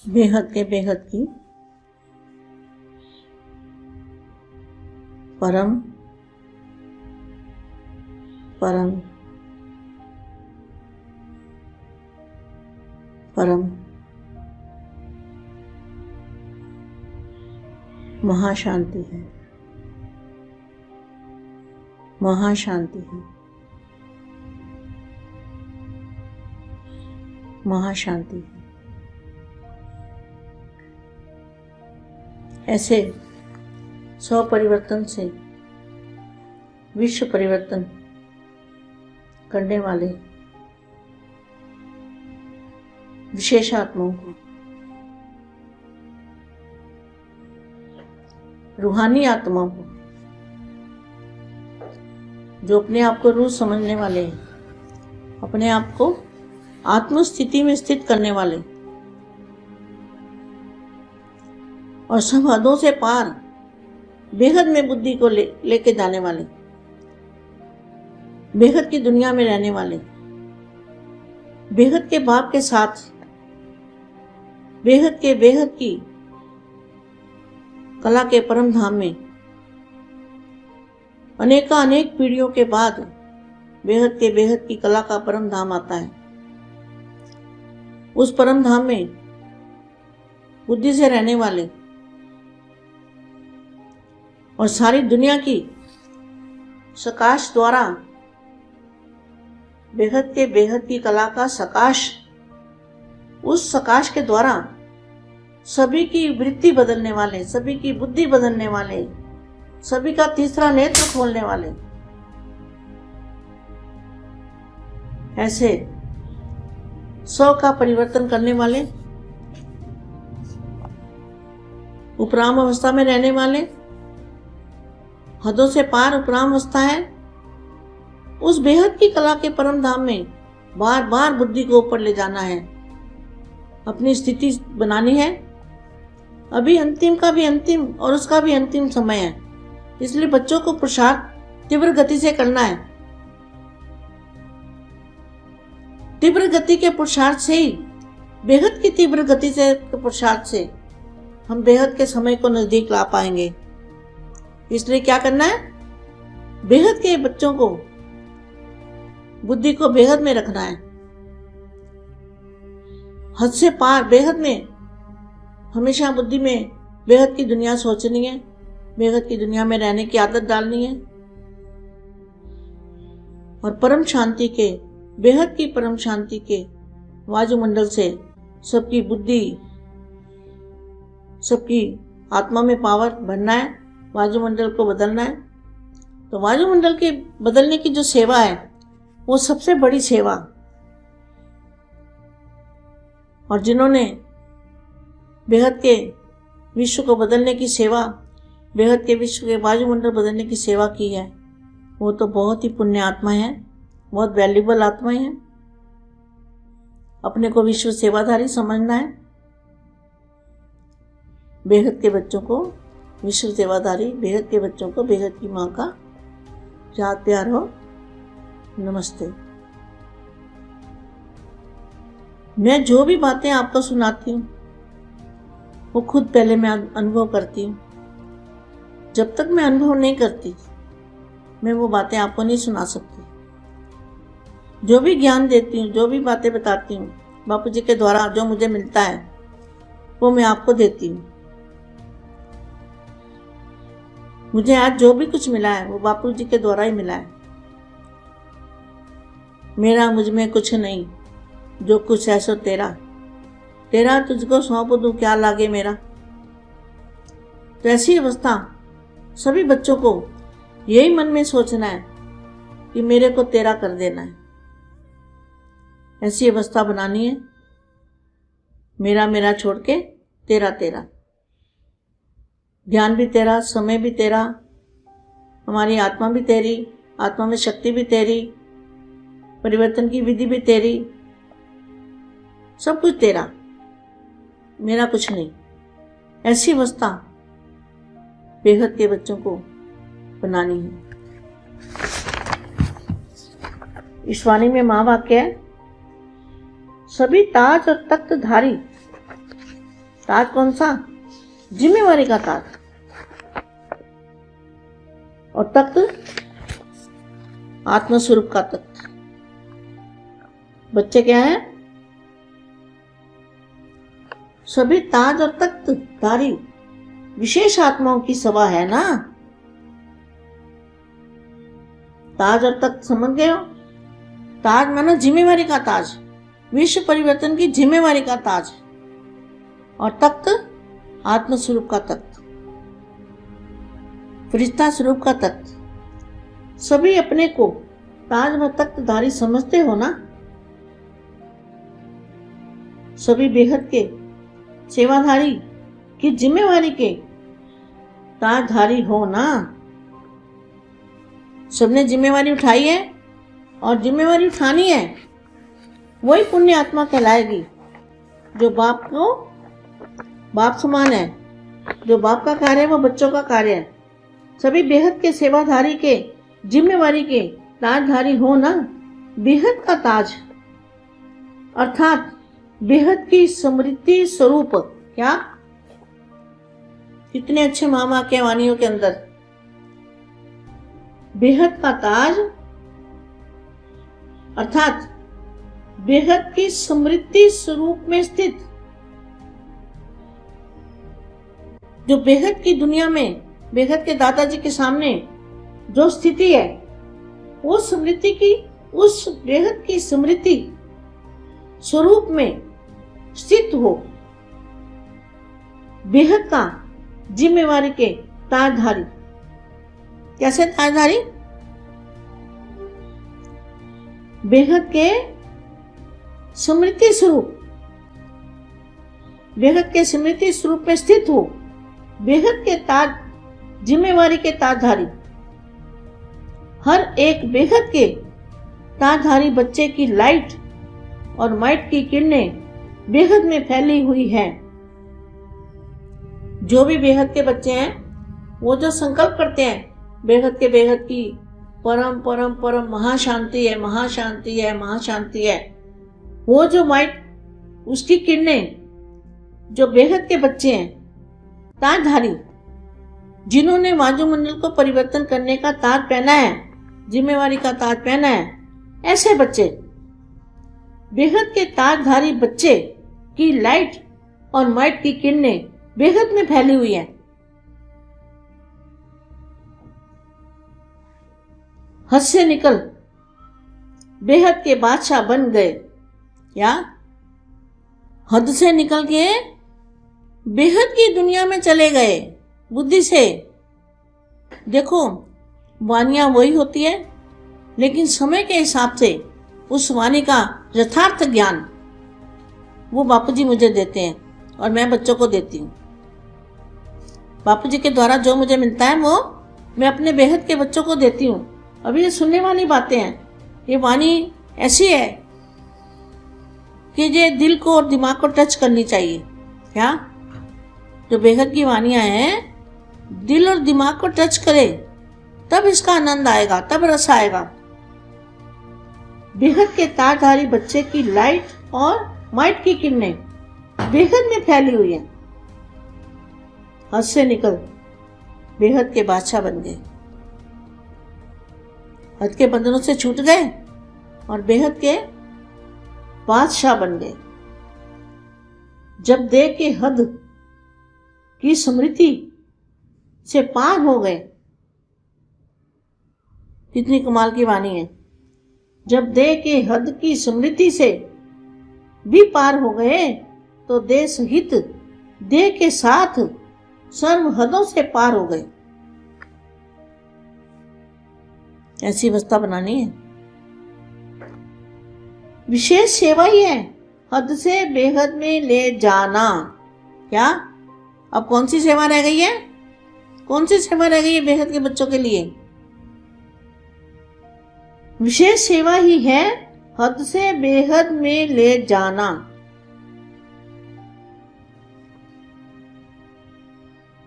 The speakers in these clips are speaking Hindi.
बेहद के बेहद की परम परम परम महाशांति है, महाशांति है, महाशांति है। ऐसे 100 परिवर्तन से विश्व परिवर्तन करने वाले विशेष आत्माओं को, रूहानी आत्माओं को, जो अपने आप को रूह समझने वाले हैं, अपने आप को आत्म स्थिति में स्थित करने वाले और सब हदों से पार बेहद में बुद्धि को लेके जाने वाले, बेहद की दुनिया में रहने वाले, बेहद के बाप के साथ बेहद की कला के परम धाम में अनेक पीढ़ियों के बाद बेहद की कला का परम धाम आता है। उस परम धाम में बुद्धि से रहने वाले और सारी दुनिया की सकाश द्वारा बेहद की कला का सकाश, उस सकाश के द्वारा सभी की वृत्ति बदलने वाले, सभी की बुद्धि बदलने वाले, सभी का तीसरा नेत्र खोलने वाले, ऐसे 100 का परिवर्तन करने वाले, उपराम अवस्था में रहने वाले, हदों से पार उपराम अवस्था है, उस बेहद की कला के परम धाम में बार बार बुद्धि को ऊपर ले जाना है, अपनी स्थिति बनानी है। अभी अंतिम का भी अंतिम और उसका भी अंतिम समय है, इसलिए बच्चों को पुरुषार्थ तीव्र गति से करना है। तीव्र गति के पुरुषार्थ से ही, बेहद की तीव्र गति से पुरुषार्थ से हम बेहद के समय को नजदीक ला पाएंगे। इसलिए क्या करना है, बेहद के बच्चों को बुद्धि को बेहद में रखना है, हद से पार बेहद में, हमेशा बुद्धि में बेहद की दुनिया सोचनी है, बेहद की दुनिया में रहने की आदत डालनी है और परम शांति के, बेहद की परम शांति के वायुमंडल से सबकी बुद्धि, सबकी आत्मा में पावर भरना है, वायुमंडल को बदलना है। तो वायुमंडल के बदलने की जो सेवा है वो सबसे बड़ी सेवा, और जिन्होंने बेहद के विश्व को बदलने की सेवा, बेहद के विश्व के वायुमंडल बदलने की सेवा की है, वो तो बहुत ही पुण्य आत्मा है, बहुत वैल्यूबल आत्माएं हैं। अपने को विश्व सेवाधारी समझना है, बेहद के बच्चों को विश्व सेवाधारी, बेहद के बच्चों को बेहद की माँ का याद प्यार हो। नमस्ते। मैं जो भी बातें आपको सुनाती हूँ वो खुद पहले मैं अनुभव करती हूँ। जब तक मैं अनुभव नहीं करती मैं वो बातें आपको नहीं सुना सकती। जो भी ज्ञान देती हूँ, जो भी बातें बताती हूँ, बापू जी के द्वारा जो मुझे मिलता है वो मैं आपको देती हूँ। मुझे आज जो भी कुछ मिला है वो बापू जी के द्वारा ही मिला है। मेरा मुझ में कुछ नहीं, जो कुछ है सो तेरा, तेरा तुझको सौंप दूं क्या लागे मेरा। तो ऐसी अवस्था सभी बच्चों को यही मन में सोचना है कि मेरे को तेरा कर देना है। ऐसी अवस्था बनानी है, मेरा मेरा छोड़ के तेरा तेरा, ध्यान भी तेरा, समय भी तेरा, हमारी आत्मा भी तेरी, आत्मा में शक्ति भी तेरी, परिवर्तन की विधि भी तेरी, सब कुछ तेरा, मेरा कुछ नहीं। ऐसी अवस्था बेहद के बच्चों को बनानी है। इस वाणी में माँ वाक्य है, सभी ताज और तख्तधारी ताज कौन सा? जिम्मेवारी का ताज। और तख्त आत्मस्वरूप का तख्त। बच्चे क्या है? सभी ताज और तख्त धारी विशेष आत्माओं की सभा है ना। ताज और तख्त समझ गए हो? ताज माना जिम्मेवारी का ताज, विश्व परिवर्तन की जिम्मेवारी का ताज। और तख्त आत्मस्वरूप का तख्त, फरिश्ता स्वरूप का तख्त। सभी अपने को ताज व तख्तधारी समझते हो ना। सभी बेहद के सेवाधारी की जिम्मेवारी के ताजधारी हो ना। सबने जिम्मेवारी उठाई है और जिम्मेवारी उठानी है। वही पुण्य आत्मा कहलाएगी जो बाप समान है। जो बाप का कार्य है वो बच्चों का कार्य है। सभी बेहद के सेवाधारी के जिम्मेवारी के ताजधारी हो ना। बेहद का ताज अर्थात बेहद की समृद्धि स्वरूप। क्या कितने अच्छे मामा के वाणियों के अंदर बेहद का ताज अर्थात बेहद की समृद्धि स्वरूप में स्थित। जो बेहद की दुनिया में बेहद के दादाजी के सामने जो स्थिति है, वो समृद्धि की, उस बेहद की समृद्धि स्वरूप में स्थित हो। बेहद का जिम्मेवारी के ताजधारी। कैसे ताजधारी? बेहद के समृद्धि स्वरूप, बेहद के समृद्धि स्वरूप में स्थित हो। बेहद के ताज जिम्मेवारी के ताजधारी। हर एक बेहद के ताजधारी बच्चे की लाइट और माइट की किरणें बेहद में फैली हुई है। जो भी बेहद के बच्चे हैं वो जो संकल्प करते हैं बेहद की परम परम परम महाशांति है, महाशांति है, महाशांति है, वो जो माइट उसकी किरणें, जो बेहद के बच्चे हैं ताजधारी, जिन्होंने वायुमंडल को परिवर्तन करने का ताज पहना है, जिम्मेवारी का ताज पहना है, ऐसे बच्चे बेहद के ताजधारी बच्चे की लाइट और माइट की किरणें बेहद में फैली हुई है। हद से निकल बेहद के बादशाह बन गए। या हद से निकल के बेहद की दुनिया में चले गए बुद्धि से। देखो वानियां वही होती है, लेकिन समय के हिसाब से उस वाणी का यथार्थ ज्ञान वो बापू जी मुझे देते हैं और मैं बच्चों को देती हूँ। बापू जी के द्वारा जो मुझे मिलता है वो मैं अपने बेहद के बच्चों को देती हूँ। अभी ये सुनने वाली बातें हैं, ये वाणी ऐसी है कि ये दिल को और दिमाग को टच करनी चाहिए। क्या जो बेहद की वाणियाँ हैं दिल और दिमाग को टच करे तब इसका आनंद आएगा, तब रस आएगा। बेहद के ताजधारी बच्चे की लाइट और माइट की किरणें बेहद में फैली हुई है। हद से निकल बेहद के बादशाह बन गए, हद के बंधनों से छूट गए और बेहद के बादशाह बन गए। जब देह के हद की समृद्धि से पार हो गए, कितनी कमाल की वाणी है। जब देह के हद की समृद्धि से भी पार हो गए तो देह सहित देह के साथ सर्व हदों से पार हो गए। ऐसी अवस्था बनानी है। विशेष सेवा ही है हद से बेहद में ले जाना। क्या अब कौन सी सेवा रह गई है? कौन सी सेवा रह गई है बेहद के बच्चों के लिए? विशेष सेवा ही है हद से बेहद में ले जाना।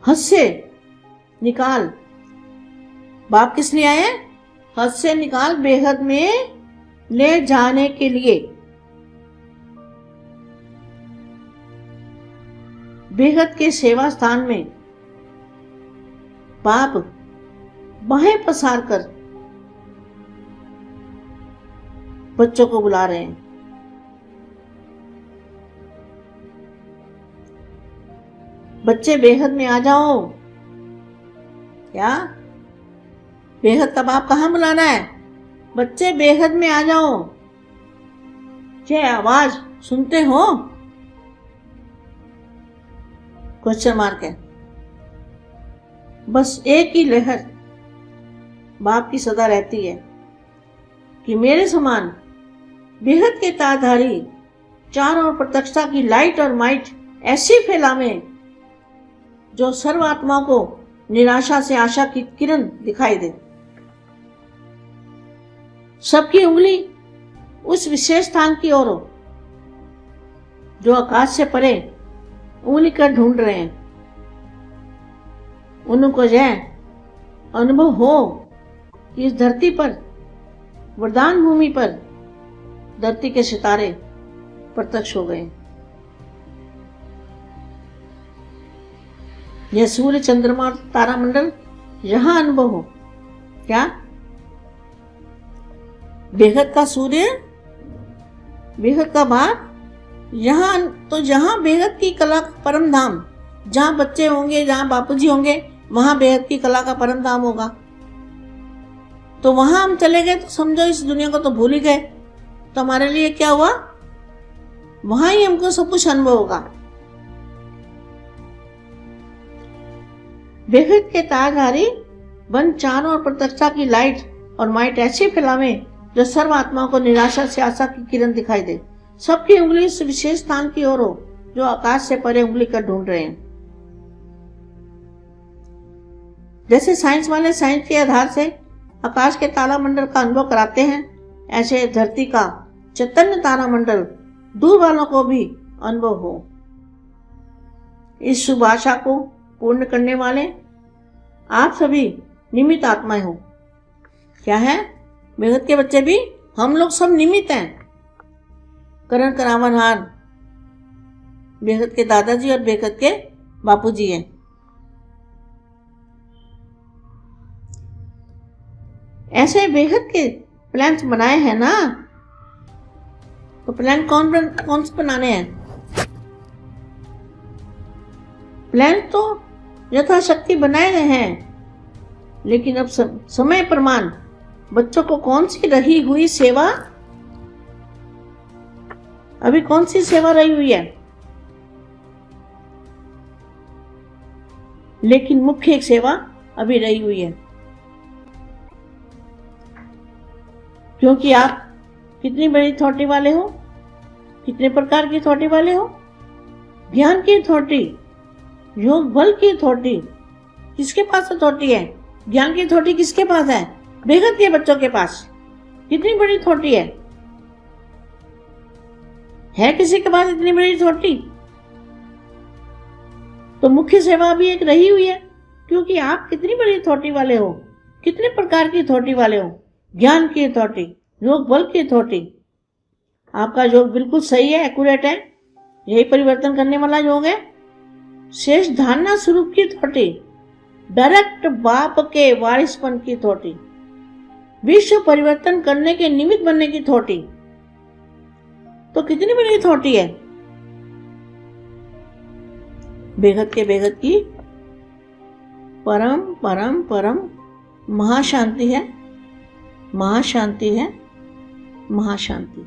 हद से निकाल, बाप किस लिए आए? हद से निकाल बेहद में ले जाने के लिए। बेहद के सेवा स्थान में बाप बाहें पसार कर बच्चों को बुला रहे हैं। बच्चे बेहद में आ जाओ। क्या बेहद का बाप कहाँ बुलाना है? बच्चे बेहद में आ जाओ। ये आवाज सुनते हो? क्वेश्चन मार्क है। बस एक ही लहर बाप की सदा रहती है कि मेरे समान बेहद के ताजधारी चारों ओर प्रत्यक्षता की लाइट और माइट ऐसी फैलावे जो सर्व आत्मा को निराशा से आशा की किरण दिखाई दे। सबकी उंगली उस विशेष स्थान की ओर हो जो आकाश से परे उंगली कर ढूंढ रहे हैं। उनको यह अनुभव हो कि इस धरती पर, वरदान भूमि पर, धरती के सितारे प्रत्यक्ष हो गए। यह सूर्य, चंद्रमा और तारामंडल यहां अनुभव हो। क्या बेहद का सूर्य, बेहद का बाप यहां, तो जहां बेहद की कला का परम धाम, जहां बच्चे होंगे, जहां बापूजी होंगे, वहां बेहद की कला का परम धाम होगा। तो वहां हम चले गए तो समझो इस दुनिया को तो भूल ही गए। तो हमारे लिए क्या हुआ? वहां ही हमको सब कुछ अनुभव होगा। बेहद के ताजधारी बन चारों और प्रत्यक्षता की लाइट और माइट ऐसी फैलावे जो सर्व आत्माओं को निराशा से आशा की किरण दिखाई दे। सबकी उंगली इस विशेष स्थान की ओर हो जो आकाश से परे उंगली कर ढूंढ रहे हैं। जैसे साइंस वाले साइंस के आधार से आकाश के तारामंडल का अनुभव कराते हैं, ऐसे धरती का चैतन्य तारामंडल दूर वालों को भी अनुभव हो। इस शुभ आशा को पूर्ण करने वाले आप सभी निमित्त आत्माएं हो। क्या है? बेहद के बच्चे भी, हम लोग सब निमित्त हैं। करण करावनहार बेहद के दादाजी और बेहद के बापूजी हैं। ऐसे बेहद के प्लान्स बनाए हैं ना, तो प्लान कौन से बनाने हैं? प्लान तो यथाशक्ति बनाए गए हैं, लेकिन अब समय प्रमाण बच्चों को कौन सी रही हुई सेवा, अभी कौन सी सेवा रही हुई है? लेकिन मुख्य एक सेवा अभी रही हुई है। क्योंकि आप कितनी बड़ी अथॉरिटी वाले हो, कितने प्रकार की अथॉरिटी वाले हो। ज्ञान की अथॉरिटी, योग बल की अथॉरिटी, किसके पास अथॉरिटी है? ज्ञान की अथॉरिटी किसके पास है? बेहद के बच्चों के पास। कितनी बड़ी अथॉरिटी है किसी के पास इतनी बड़ी अथॉरिटी? तो मुख्य सेवा भी एक रही हुई है, क्योंकि आप कितनी बड़ी अथॉरिटी वाले हो, कितने प्रकार की अथॉरिटी वाले हो। ज्ञान की अथॉरिटी, योग बल की अथॉरिटी। आपका योग बिल्कुल सही है, एक्यूरेट है, यही परिवर्तन करने वाला योग है। शेष धारणा स्वरूप की अथॉरिटी, डायरेक्ट बाप के वारिसपन की अथॉरिटी, विश्व परिवर्तन करने के निमित्त बनने की अथॉरिटी। तो कितनी बड़ी अथॉरिटी है। बेहद के बेहद की परम परम परम महाशांति है, महाशांति है, महाशांति।